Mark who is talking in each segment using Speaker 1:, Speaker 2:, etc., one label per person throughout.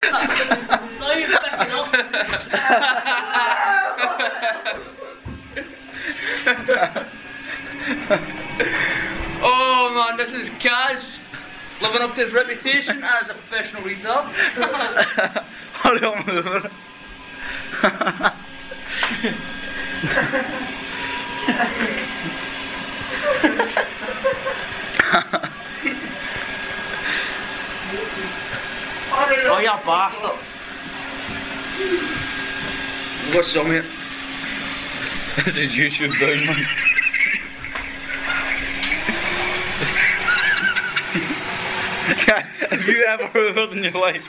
Speaker 1: Now you're backing up.
Speaker 2: Oh man, this is Kaz living up to his reputation as a professional retard.
Speaker 3: Hurry up, hoover.
Speaker 2: Oh, you bastard. What's up, mate?
Speaker 3: This is YouTube down, man. Have you ever hoovered in your life?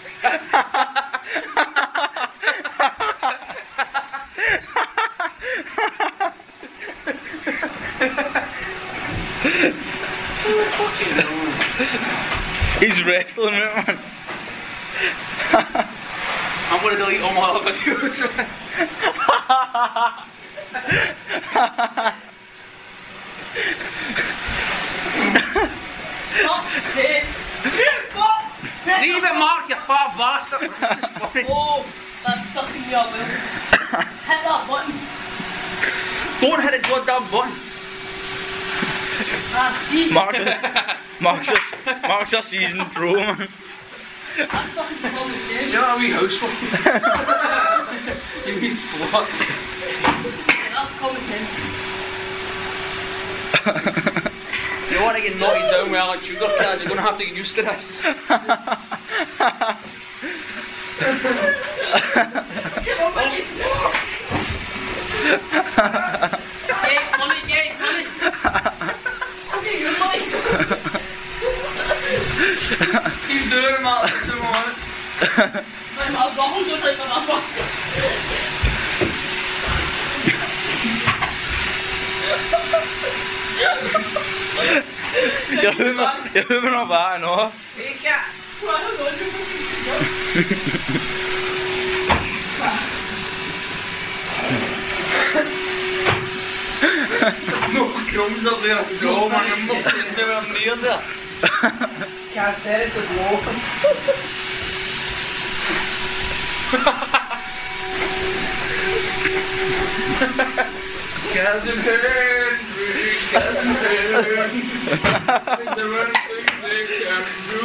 Speaker 3: He's wrestling with it, man.
Speaker 2: I'm gonna delete all my other videos. Leave it, Mark, you fat bastard. This is funny.
Speaker 1: Oh, that's sucking me up, man. Hit that button.
Speaker 2: Don't hit a goddamn button.
Speaker 1: Ah, see?
Speaker 3: Mark's a seasoned pro, man.
Speaker 1: I'm stuck in the wrong again.
Speaker 2: You know what a wee house for? You wee slut.
Speaker 1: Yeah, that's coming in.
Speaker 2: If you want to get naughty down with Alex Sugar, Kaz, you're going to have to get used to this.
Speaker 1: Get money. Okay, your money.
Speaker 2: Keep doing it, Mark. Keep doing it.
Speaker 1: I'm alcohol just like that one.
Speaker 3: You're hoovering up that and all.
Speaker 2: Hey, cat. There's no crumbs up there at all, man. You're not anywhere near there. Can't say it, there's more. Cousin Henry, Cousin Henry, the one thing they can do.